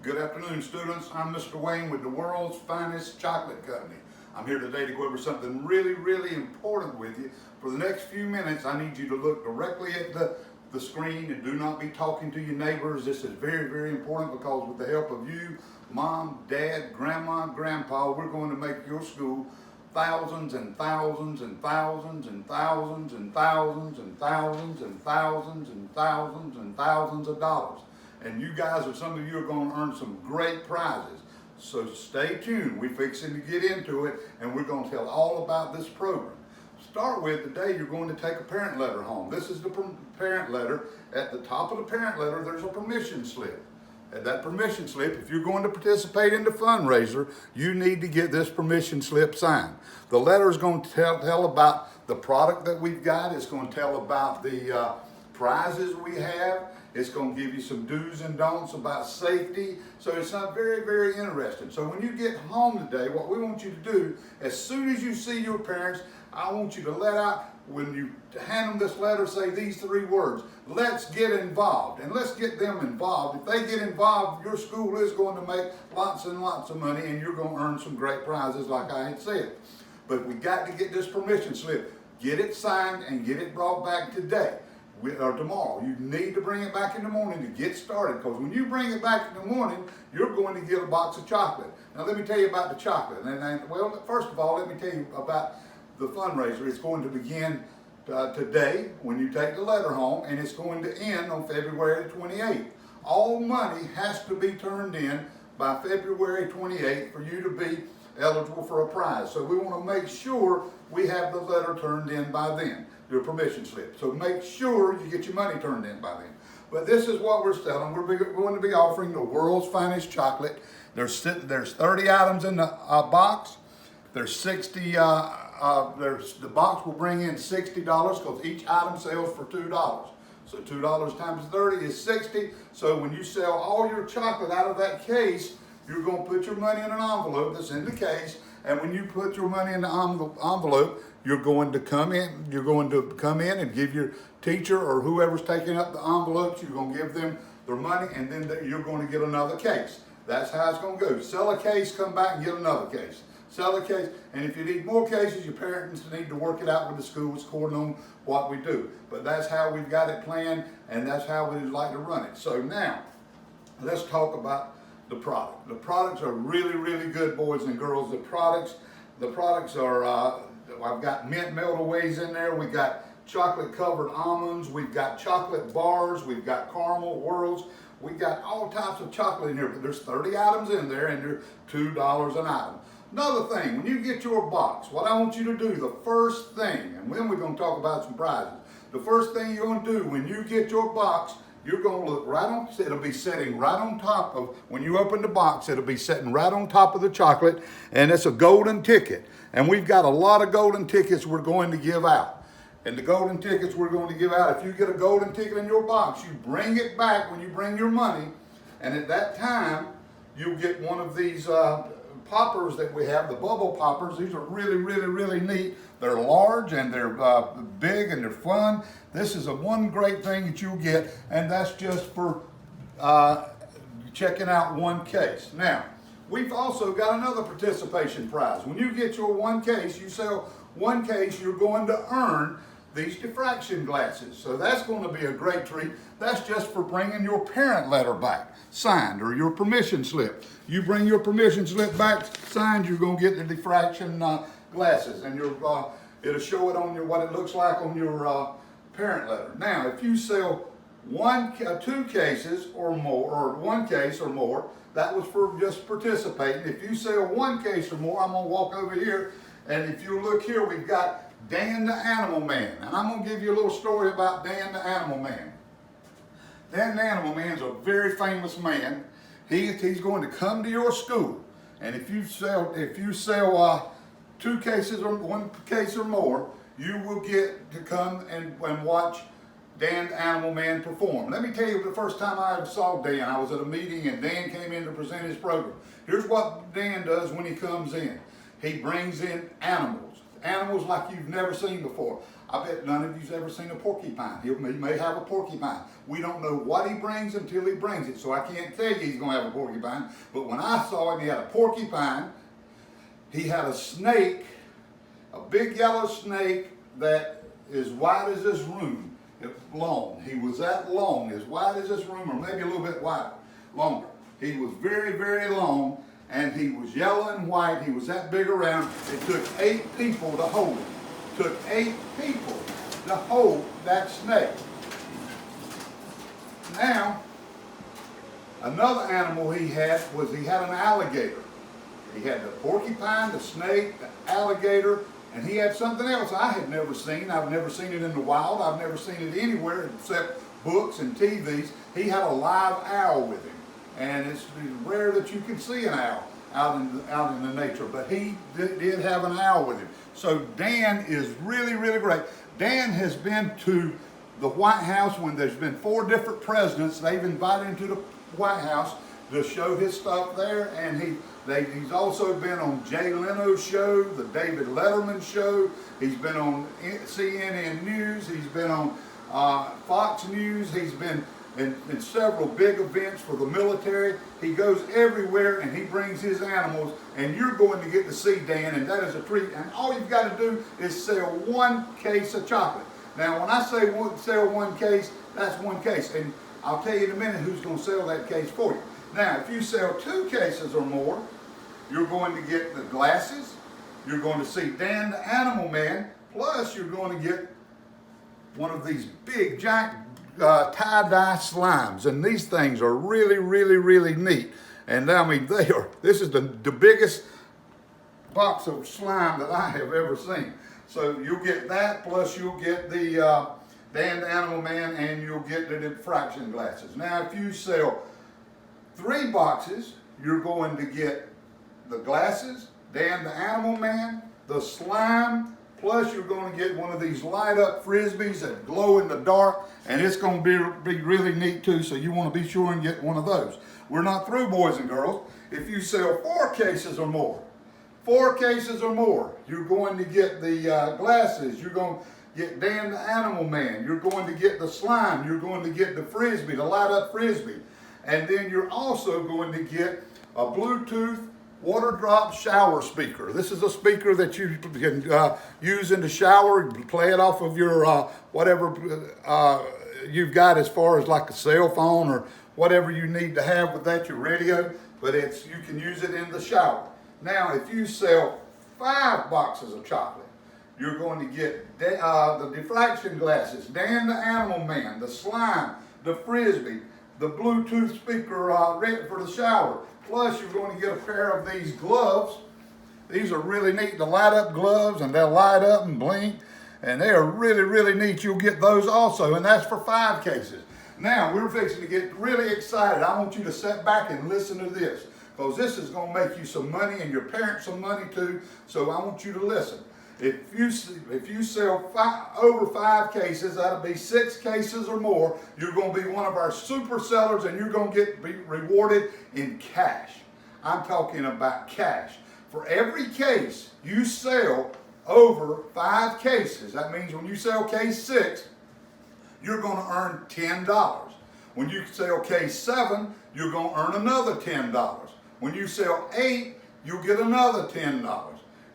Good afternoon, students. I'm Mr. Wayne with the world's finest chocolate company. I'm here today to go over something really important with you. For the next few minutes, I need you to look directly at the screen and do not be talking to your neighbors. This is very important because with the help of you, mom, dad, grandma, grandpa, we're going to make your school thousands and thousands and thousands and thousands and thousands and thousands and thousands and thousands and thousands of dollars. And you guys, or some of you, are going to earn some great prizes. So stay tuned. We're fixing to get into it, and we're going to tell all about this program. Start with, today you're going to take a parent letter home. This is the parent letter. At the top of the parent letter, there's a permission slip. At that permission slip, if you're going to participate in the fundraiser, you need to get this permission slip signed. The letter is going to tell about the product that we've got. It's going to tell about the prizes we have. It's going to give you some do's and don'ts about safety. So it's not very interesting. So when you get home today, what we want you to do, as soon as you see your parents, I want you to let out, when you hand them this letter, say these three words: let's get involved. And let's get them involved. If they get involved, your school is going to make lots and lots of money, and you're going to earn some great prizes like I had said. But we got to get this permission slip. Get it signed and get it brought back today. Or tomorrow. You need to bring it back in the morning to get started, because when you bring it back in the morning, you're going to get a box of chocolate. Now let me tell you about the chocolate. Well, first of all, let me tell you about the fundraiser. It's going to begin today when you take the letter home, and it's going to end on February 28th. All money has to be turned in by February 28th for you to be eligible for a prize. So we want to make sure we have the letter turned in by then, your permission slip. So make sure you get your money turned in by then. But this is what we're selling. We're going to be offering the world's finest chocolate. There's 30 items in the box. There's 60. The box will bring in $60 because each item sells for $2. So $2 times 30 is 60. So when you sell all your chocolate out of that case, you're going to put your money in an envelope that's in the case, and when you put your money in the envelope, you're going to come in. You're going to come in and give your teacher or whoever's taking up the envelopes. You're going to give them their money, and then you're going to get another case. That's how it's going to go. Sell a case, come back and get another case. Sell a case, and if you need more cases, your parents need to work it out with the schools according on what we do. But that's how we've got it planned, and that's how we'd like to run it. So now, let's talk about the product. The products are really good, boys and girls. The products are, I've got mint melt-aways in there. We got chocolate covered almonds. We've got chocolate bars. We've got caramel whirls. We got all types of chocolate in here, but there's 30 items in there, and they're $2 an item. Another thing, when you get your box, what I want you to do, the first thing, and then we're going to talk about some prizes. The first thing you're going to do when you get your box, you're going to look right on, it'll be sitting right on top of, when you open the box, it'll be sitting right on top of the chocolate, and it's a golden ticket. And we've got a lot of golden tickets we're going to give out. And the golden tickets we're going to give out, if you get a golden ticket in your box, you bring it back when you bring your money, and at that time, you'll get one of these poppers that we have, the bubble poppers. These are really neat. They're large and they're big and they're fun. This is one great thing that you'll get, and that's just for checking out one case. Now, we've also got another participation prize. When you get your one case, you sell one case, you're going to earn these diffraction glasses. So that's going to be a great treat. That's just for bringing your parent letter back, signed, or your permission slip. You bring your permission slip back, signed, you're going to get the diffraction glasses, and it'll show it on what it looks like on your parent letter. Now, if you sell two cases or more, or one case or more, that was for just participating. If you sell one case or more, I'm going to walk over here, and if you look here, we've got Dan the Animal Man. And I'm going to give you a little story about Dan the Animal Man. Dan the Animal Man is a very famous man. He's going to come to your school, and if you sell two cases or one case or more, you will get to come and watch Dan the Animal Man perform. Let me tell you, the first time I ever saw Dan, I was at a meeting and Dan came in to present his program. Here's what Dan does when he comes in. He brings in animals like you've never seen before. I bet none of you's ever seen a porcupine. He may have a porcupine. We don't know what he brings until he brings it, so I can't tell you he's going to have a porcupine. But when I saw him, he had a porcupine. He had a snake, a big yellow snake that is wide as this room, long. He was that long, as wide as this room, or maybe a little bit wider, longer. He was very, very long, and he was yellow and white. He was that big around. It took 8 people to hold him. It took 8 people to hold that snake. Now, another animal he had an alligator. He had the porcupine, the snake, the alligator, and he had something else I had never seen. I've never seen it in the wild. I've never seen it anywhere except books and TVs. He had a live owl with him. And it's rare that you can see an owl out in the nature, but he did have an owl with him. So Dan is really, really great. Dan has been to the White House when there's been 4 different presidents. They've invited him to the White House to show his stuff there, and he's also been on Jay Leno's show, the David Letterman show. He's been on CNN News. He's been on Fox News. He's been in several big events for the military. He goes everywhere and he brings his animals, and you're going to get to see Dan, and that is a treat. And all you've got to do is sell 1 case of chocolate. Now, when I say sell 1 case, that's 1 case, and I'll tell you in a minute who's going to sell that case for you. Now, if you sell 2 cases or more, you're going to get the glasses, you're going to see Dan the Animal Man, plus you're going to get one of these big giant tie-dye slimes, and these things are really, really, really neat. And I mean, this is the biggest box of slime that I have ever seen. So you'll get that, plus you'll get the Dan the Animal Man, and you'll get the diffraction glasses. Now, if you sell 3 boxes, you're going to get the glasses, Dan the Animal Man, the slime, plus you're going to get one of these light up Frisbees that glow in the dark, and it's going to be really neat too, so you want to be sure and get one of those. We're not through, boys and girls. If you sell 4 cases or more, 4 cases or more, you're going to get the glasses, you're going to get Dan the Animal Man, you're going to get the slime, you're going to get the Frisbee, the light up Frisbee, and then you're also going to get a Bluetooth water drop shower speaker. This is a speaker that you can use in the shower, play it off of your whatever you've got as far as like a cell phone or whatever you need to have with that, your radio, but you can use it in the shower. Now, if you sell 5 boxes of chocolate, you're going to get the diffraction glasses, Dan the Animal Man, the slime, the Frisbee, the Bluetooth speaker ready for the shower. Plus, you're going to get a pair of these gloves. These are really neat, the light up gloves, and they'll light up and blink, and they are really, really neat. You'll get those also, and that's for 5 cases. Now, we're fixing to get really excited. I want you to sit back and listen to this, because this is going to make you some money and your parents some money too, so I want you to listen. If you sell over 5 cases, that'll be 6 cases or more, you're going to be one of our super sellers, and you're going to be rewarded in cash. I'm talking about cash. For every case you sell over 5 cases, that means when you sell case 6, you're going to earn $10. When you sell case 7, you're going to earn another $10. When you sell 8, you'll get another $10.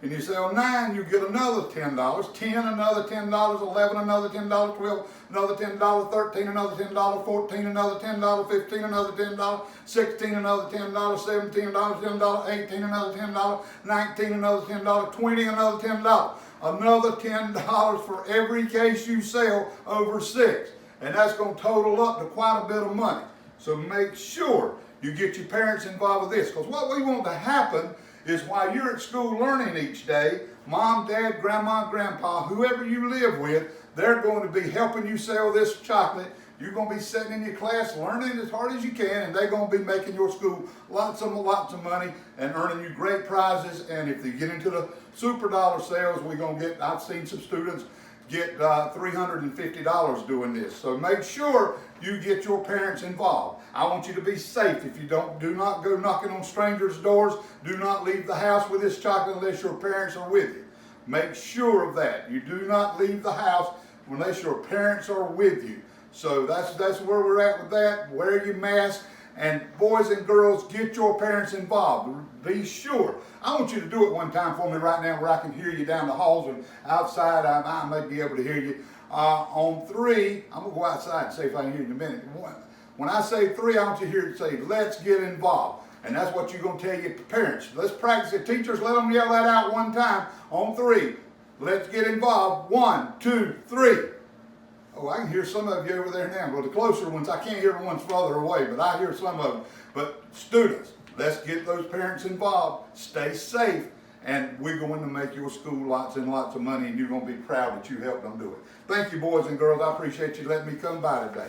And you sell 9, you get another $10, 10 another $10, 11 another $10, 12 another $10, 13 another $10, 14 another $10, 15 another $10, 16 another $10, 17 another $10, 18 another $10, 19 another $10, 20 another $10. Another $10 for every case you sell over 6. And that's going to total up to quite a bit of money. So make sure you get your parents involved with this, because what we want to happen is while you're at school learning each day, mom, dad, grandma, grandpa, whoever you live with, they're going to be helping you sell this chocolate. You're going to be sitting in your class learning as hard as you can, and they're going to be making your school lots of money and earning you great prizes. And if they get into the super dollar sales, I've seen some students get $350 doing this. So make sure you get your parents involved. I want you to be safe. If you do not go knocking on strangers' doors. Do not leave the house with this chocolate unless your parents are with you. Make sure of that. You do not leave the house unless your parents are with you. So that's where we're at with that. Wear your mask. And boys and girls, get your parents involved. Be sure. I want you to do it one time for me right now where I can hear you down the halls and outside. I may be able to hear you. On 3, I'm going to go outside and see if I can hear you in a minute. When I say 3, I want you to hear it say, let's get involved. And that's what you're going to tell your parents. Let's practice it. Teachers, let them yell that out one time. On 3, let's get involved. 1, 2, 3. Oh, I can hear some of you over there now. Well, the closer ones, I can't hear the ones further away, but I hear some of them. But students, let's get those parents involved. Stay safe, and we're going to make your school lots and lots of money, and you're going to be proud that you helped them do it. Thank you, boys and girls. I appreciate you letting me come by today.